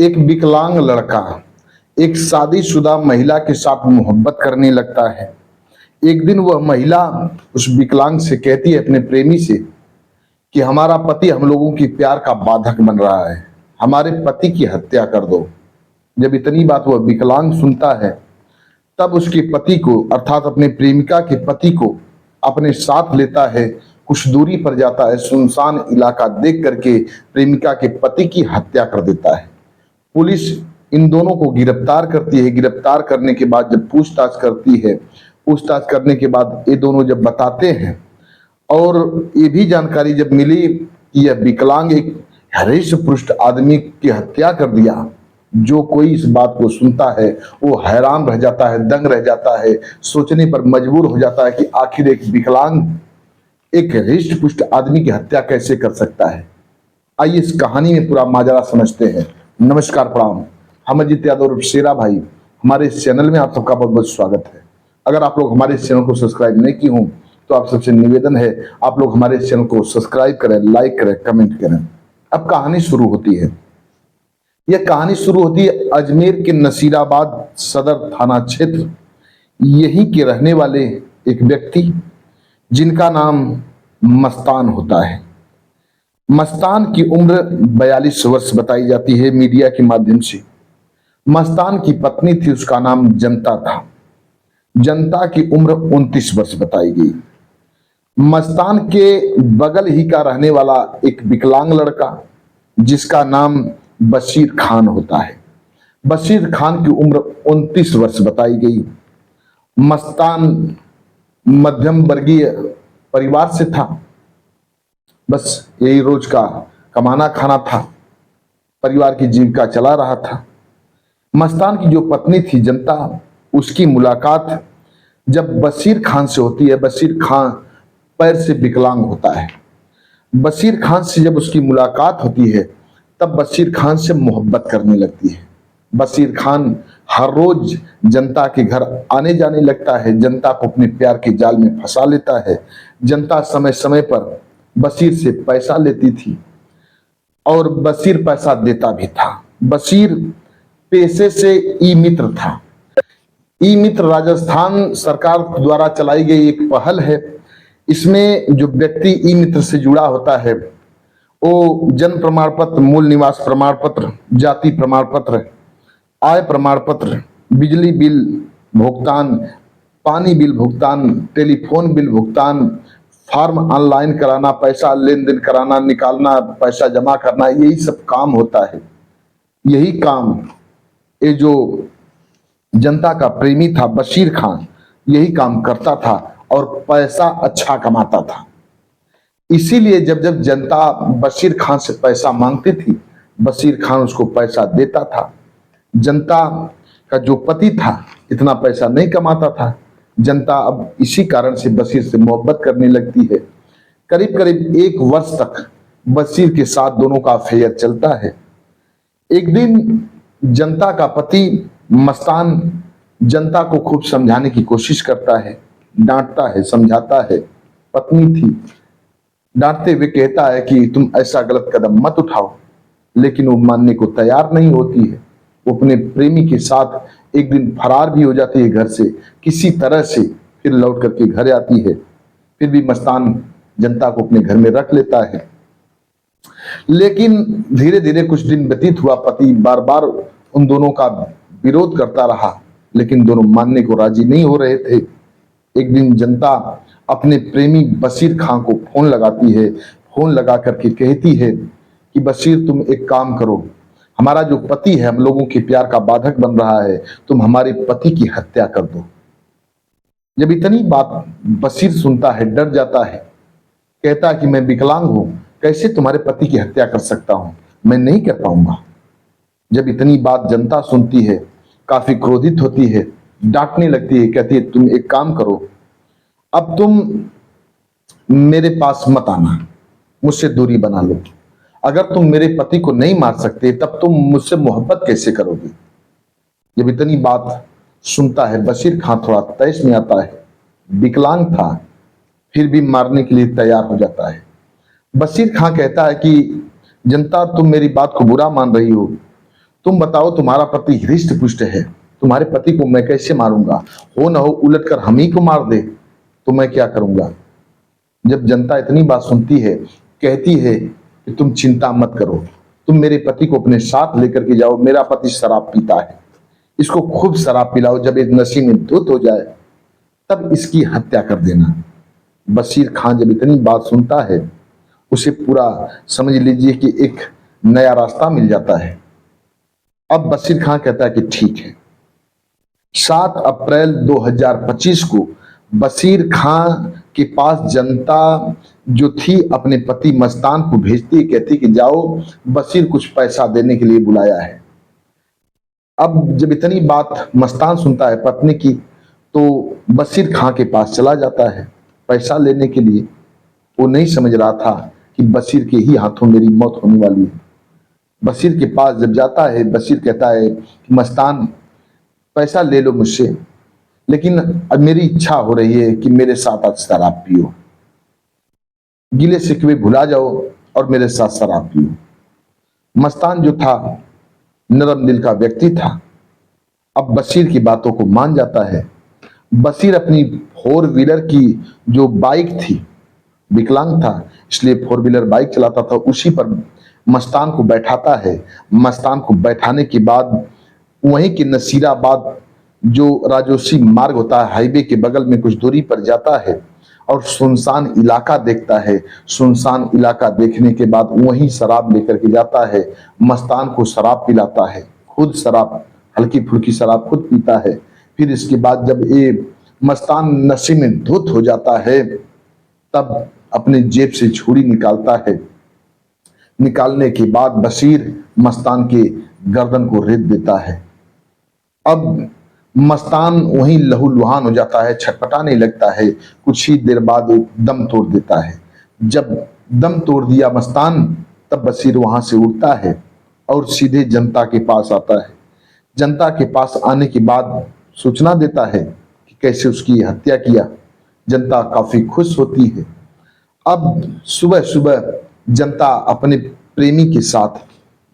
एक विकलांग लड़का एक शादीशुदा महिला के साथ मोहब्बत करने लगता है। एक दिन वह महिला उस विकलांग से कहती है, अपने प्रेमी से, कि हमारा पति हम लोगों की प्यार का बाधक बन रहा है, हमारे पति की हत्या कर दो। जब इतनी बात वह विकलांग सुनता है, तब उसके पति को, अर्थात अपने प्रेमिका के पति को अपने साथ लेता है, कुछ दूरी पर जाता है, सुनसान इलाका देख करके प्रेमिका के पति की हत्या कर देता है। पुलिस इन दोनों को गिरफ्तार करती है। गिरफ्तार करने के बाद जब पूछताछ करती है, पूछताछ करने के बाद ये दोनों जब बताते हैं, और ये भी जानकारी जब मिली कि यह विकलांग एक हृष्ट पुष्ट आदमी की हत्या कर दिया, जो कोई इस बात को सुनता है वो हैरान रह जाता है, दंग रह जाता है, सोचने पर मजबूर हो जाता है कि आखिर एक विकलांग एक हृष्ट पुष्ट आदमी की हत्या कैसे कर सकता है। आइए इस कहानी में पूरा माजरा समझते हैं। नमस्कार, प्रणाम। हम अजीत यादव और शेरा भाई, हमारे इस चैनल में आप सबका बहुत बहुत स्वागत है। अगर आप लोग हमारे इस चैनल को सब्सक्राइब नहीं किए हों तो आप सबसे निवेदन है, आप लोग हमारे इस चैनल को सब्सक्राइब करें, लाइक करें, कमेंट करें। अब कहानी शुरू होती है। यह कहानी शुरू होती है अजमेर के नसीराबाद सदर थाना क्षेत्र, यहीं के रहने वाले एक व्यक्ति जिनका नाम मस्तान होता है। मस्तान की उम्र 42 वर्ष बताई जाती है मीडिया के माध्यम से। मस्तान की पत्नी थी, उसका नाम जनता था। जनता की उम्र 29 वर्ष बताई गई। मस्तान के बगल ही का रहने वाला एक विकलांग लड़का जिसका नाम बशीर खान होता है। बशीर खान की उम्र 29 वर्ष बताई गई। मस्तान मध्यम वर्गीय परिवार से था, बस यही रोज का कमाना खाना था, परिवार की जीविका चला रहा था। मस्तान की जो पत्नी थी जनता, उसकी मुलाकात जब बशीर खान से होती है। बशीर खान पैर से विकलांग होता है। बशीर खान से जब उसकी मुलाकात होती है, तब बशीर खान से मोहब्बत करने लगती है। बशीर खान हर रोज जनता के घर आने जाने लगता है, जनता को अपने प्यार के जाल में फंसा लेता है। जनता समय समय पर बशीर से पैसा लेती थी और बशीर पैसा देता भी था। बशीर पेशे से ई मित्र था। ई मित्र राजस्थान सरकार द्वारा चलाई गई एक पहल है। इसमें जो व्यक्ति ई मित्र से जुड़ा होता है, वो जन्म प्रमाण पत्र, मूल निवास प्रमाण पत्र, जाति प्रमाण पत्र, आय प्रमाण पत्र, बिजली बिल भुगतान, पानी बिल भुगतान, टेलीफोन बिल भुगतान, फॉर्म ऑनलाइन कराना, पैसा लेन देन कराना, निकालना, पैसा जमा करना, यही सब काम होता है। यही काम ये जो जनता का प्रेमी था बशीर खान, यही काम करता था और पैसा अच्छा कमाता था। इसीलिए जब जब जनता बशीर खान से पैसा मांगती थी, बशीर खान उसको पैसा देता था। जनता का जो पति था इतना पैसा नहीं कमाता था। जनता अब इसी कारण से बशीर से मोहब्बत करने लगती है। करीब करीब 1 वर्ष तक बशीर के साथ दोनों का अफेयर चलता है। एक दिन जनता का पति मस्तान जनता को खूब समझाने की कोशिश करता है, डांटता है, समझाता है। पत्नी थी, डांटते हुए कहता है कि तुम ऐसा गलत कदम मत उठाओ, लेकिन वो मानने को तैयार नहीं होती है। वो अपने प्रेमी के साथ एक दिन फरार भी हो जाती है घर से, किसी तरह से फिर लौट करके घर आती है। फिर भी मस्तान जनता को अपने घर में रख लेता है। लेकिन धीरे धीरे कुछ दिन व्यतीत हुआ। पति बार बार उन दोनों का विरोध करता रहा, लेकिन दोनों मानने को राजी नहीं हो रहे थे। एक दिन जनता अपने प्रेमी बशीर खान को फोन लगाती है। फोन लगा करके कहती है कि बशीर, तुम एक काम करो, हमारा जो पति है हम लोगों के प्यार का बाधक बन रहा है, तुम हमारे पति की हत्या कर दो। जब इतनी बात बशीर सुनता है, डर जाता है, कहता है कि मैं विकलांग हूं, कैसे तुम्हारे पति की हत्या कर सकता हूं, मैं नहीं कर पाऊंगा। जब इतनी बात जनता सुनती है, काफी क्रोधित होती है, डांटने लगती है, कहती है तुम एक काम करो, अब तुम मेरे पास मत आना, मुझसे दूरी बना लो। अगर तुम मेरे पति को नहीं मार सकते, तब तुम मुझसे मोहब्बत कैसे करोगे। जब इतनी बात सुनता है बशीर खान थोड़ा तैश में आता है। विकलांग था, फिर भी मारने के लिए तैयार हो जाता है। बशीर खान कहता है कि जनता, तुम मेरी बात को बुरा मान रही हो, तुम बताओ, तुम्हारा पति हृष्ट पुष्ट है, तुम्हारे पति को मैं कैसे मारूंगा? हो न हो उलट कर हम ही को मार दे तो मैं क्या करूंगा? जब जनता इतनी बात सुनती है, कहती है कि तुम चिंता मत करो, तुम मेरे पति को अपने साथ लेकर के जाओ, मेरा पति शराब पीता है, इसको खूब शराब पिलाओ, जब ये नशे में धुत हो जाए तब इसकी हत्या कर देना। बशीर खां जब इतनी बात सुनता है, उसे पूरा समझ लीजिए कि एक नया रास्ता मिल जाता है। अब बशीर खां कहता है कि ठीक है। 7 अप्रैल 2025 को बशीर खां के पास जनता जो थी अपने पति मस्तान को भेजती, कहती कि जाओ, बशीर कुछ पैसा देने के लिए बुलाया है। अब जब इतनी बात मस्तान सुनता है पत्नी की, तो बशीर खां के पास चला जाता है पैसा लेने के लिए। वो नहीं समझ रहा था कि बशीर के ही हाथों मेरी मौत होने वाली है। बशीर के पास जब जाता है, बशीर कहता है कि मस्तान, पैसा ले लो मुझसे, लेकिन अब मेरी इच्छा हो रही है कि मेरे साथ आज शराब पियो, गिले शिकवे भुला जाओ और मेरे साथ शराब पियो। मस्तान जो था नरम दिल का व्यक्ति था, अब बशीर की बातों को मान जाता है। बशीर अपनी 4 व्हीलर की जो बाइक थी, विकलांग था इसलिए 4 व्हीलर बाइक चलाता था, उसी पर मस्तान को बैठाता है। मस्तान को बैठाने के बाद वहीं के नसीराबाद जो राजोशी मार्ग होता है, हाईवे के बगल में कुछ दूरी पर जाता है और सुनसान इलाका देखता है। सुनसान इलाका देखने के बाद वहीं शराब लेकर के जाता है, मस्तान को शराब पिलाता है, खुद शराब, हल्की फुल्की शराब खुद पीता है। फिर इसके बाद जब ये मस्तान नशे में धुत हो जाता है, तब अपने जेब से छुरी निकालता है। निकालने के बाद बशीर मस्तान के गर्दन को रेत देता है। अब मस्तान वहीं लहूलुहान हो जाता है, छटपटाने लगता है। कुछ ही देर बाद दम तोड़ देता है। जब दम तोड़ दिया मस्तान, तब बशीर वहां से उठता है और सीधे जनता के पास आता है। जनता के पास आने के बाद सूचना देता है कि कैसे उसकी हत्या किया। जनता काफी खुश होती है। अब सुबह सुबह जनता अपने प्रेमी के साथ,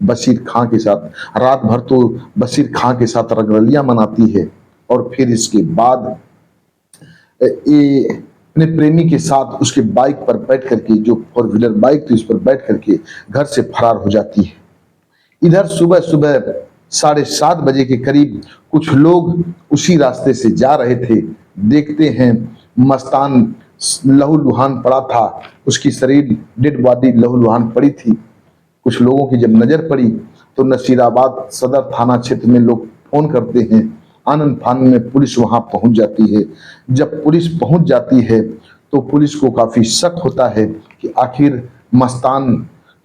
बशीर खां के साथ, रात भर तो बशीर खां के साथ रंगरलियां मनाती है और फिर इसके बाद ये अपने प्रेमी के साथ उसके बाइक पर बैठ करके, जो 4 व्हीलर बाइक थी उस पर बैठ करके घर से फरार हो जाती है। इधर सुबह सुबह 7:30 बजे के करीब कुछ लोग उसी रास्ते से जा रहे थे। देखते हैं मस्तान लहूलुहान पड़ा था, उसकी शरीर, डेड बॉडी लहूलुहान पड़ी थी। कुछ लोगों की जब नजर पड़ी तो नसीराबाद सदर थाना क्षेत्र में लोग फोन करते हैं। आनंद फानन में पुलिस वहां पहुंच जाती है। जब पुलिस पहुंच जाती है तो पुलिस को काफी शक होता है कि आखिर मस्तान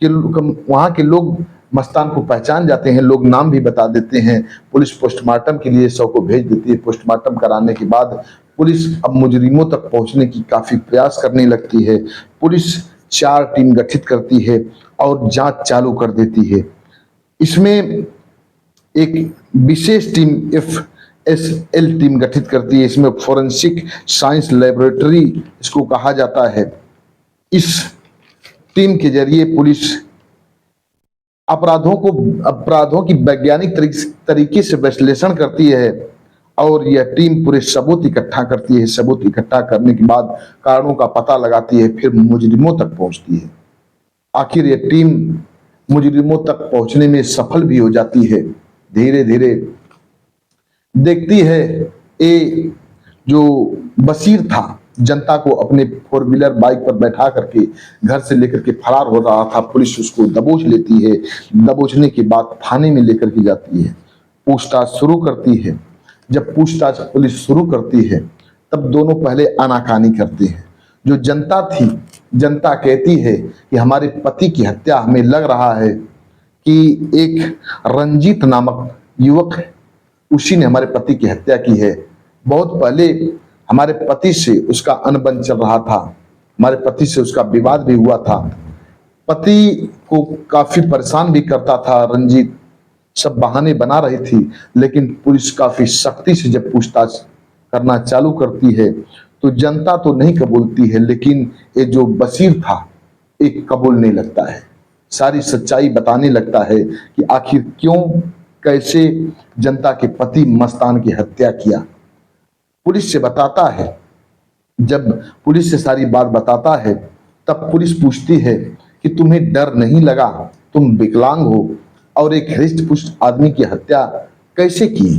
के, वहां के लोग मस्तान को पहचान जाते हैं, लोग नाम भी बता देते हैं। पुलिस पोस्टमार्टम के लिए शव को भेज देती है। पोस्टमार्टम कराने के बाद पुलिस अब मुजरिमों तक पहुंचने की काफी प्रयास करने लगती है। पुलिस 4 टीम गठित करती है और जांच चालू कर देती है। इसमें एक विशेष टीम FSL टीम गठित करती है। इसमें फोरेंसिक साइंस लेबोरेटरी इसको कहा जाता है। इस टीम के जरिए पुलिस अपराधों की वैज्ञानिक तरीके से विश्लेषण करती है और यह टीम पूरे सबूत इकट्ठा करती है। सबूत इकट्ठा करने के बाद कारणों का पता लगाती है, फिर मुजरिमों तक पहुंचती है। आखिर यह टीम मुजरिमों तक पहुंचने में सफल भी हो जाती है। धीरे धीरे देखती है ये जो बशीर था, जनता को अपने 4 व्हीलर बाइक पर बैठा करके घर से लेकर के फरार हो रहा था। पुलिस उसको दबोच लेती है। दबोचने के बाद थाने में लेकर के जाती है, पूछताछ शुरू करती है। जब पूछताछ पुलिस शुरू करती है तब दोनों पहले आनाकानी करते हैं। जो जनता थी, जनता कहती है कि हमारे पति की हत्या, हमें लग रहा है कि एक रंजीत नामक युवक है, उसी ने हमारे पति की हत्या की है। बहुत पहले हमारे पति से उसका अनबन चल रहा था, हमारे पति से उसका विवाद भी हुआ था। पति को काफी परेशान भी करता था रंजीत, सब बहाने बना रही थी। लेकिन पुलिस काफी सख्ती से जब पूछताछ करना चालू करती है तो जनता तो नहीं कबूलती है, लेकिन ये जो बशीर था एक कबूलने लगता है, सारी सच्चाई बताने लगता है कि आखिर क्यों कैसे जनता के पति मस्तान की हत्या किया। पुलिस से बताता है, जब पुलिस से सारी बात बताता है तब पुलिस पूछती है कि तुम्हें डर नहीं लगा, तुम विकलांग हो और एक हृष्ट पुष्ट आदमी की हत्या कैसे की।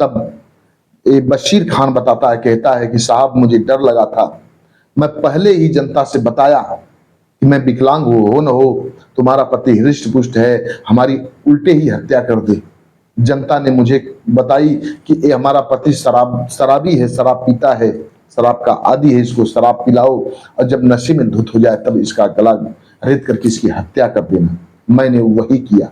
तब बशीर खान बताता है, कहता है कि साहब मुझे डर लगा था, मैं पहले ही जनता से बताया कि मैं विकलांग हो न हो तुम्हारा पति हृष्ट पुष्ट है, हमारी उल्टे ही हत्या कर दे। जनता ने मुझे बताई कि ये हमारा पति शराबी है, शराब पीता है, शराब का आदी है, इसको शराब पिलाओ और जब नशे में धुत हो जाए तब इसका गला रेत करके इसकी हत्या कर देना। मैंने वही किया।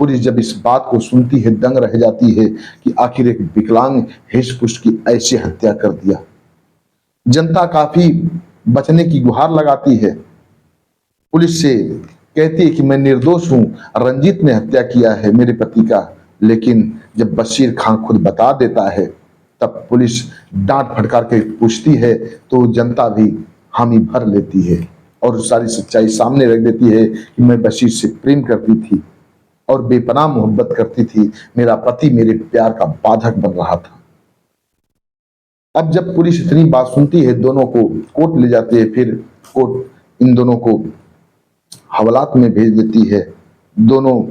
पुलिस जब इस बात को सुनती है दंग रह जाती है कि आखिर एक विकलांग हृष्ट पुष्ट की ऐसी हत्या कर दिया। जनता काफी बचने की गुहार लगाती है, पुलिस से कहती है कि मैं निर्दोष हूं, रंजीत ने हत्या किया है मेरे पति का। लेकिन जब बशीर खान खुद बता देता है तब पुलिस डांट फटकार के पूछती है तो जनता भी हामी भर लेती है और सारी सच्चाई सामने रख देती है कि मैं बशीर से प्रेम करती थी और बेपनाह मोहब्बत करती थी, मेरा पति मेरे प्यार का बाधक बन रहा था। अब जब पुलिस इतनी बात सुनती है दोनों को कोर्ट ले जाते हैं, फिर कोर्ट इन दोनों को हवालात में भेज देती है। दोनों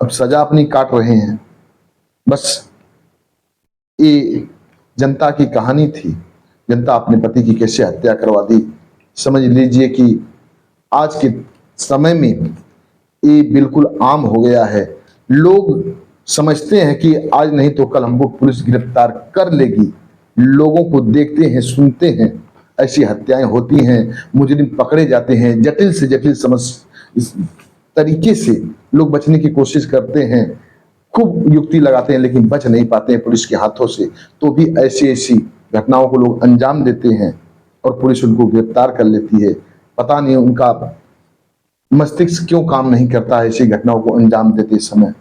अब सजा अपनी काट रहे हैं। बस ये जनता की कहानी थी, जनता अपने पति की कैसे हत्या करवा दी। समझ लीजिए कि आज के समय में ये बिल्कुल आम हो गया है। लोग समझते हैं कि आज नहीं तो कल हमको पुलिस गिरफ्तार कर लेगी। लोगों को देखते हैं, सुनते हैं, ऐसी हत्याएं होती हैं, मुजरिम पकड़े जाते हैं, जटिल से जटिल इस तरीके से लोग बचने की कोशिश करते हैं, खूब युक्ति लगाते हैं लेकिन बच नहीं पाते हैं पुलिस के हाथों से। तो भी ऐसी ऐसी घटनाओं को लोग अंजाम देते हैं और पुलिस उनको गिरफ्तार कर लेती है। पता नहीं उनका मस्तिष्क क्यों काम नहीं करता है ऐसी घटनाओं को अंजाम देते समय।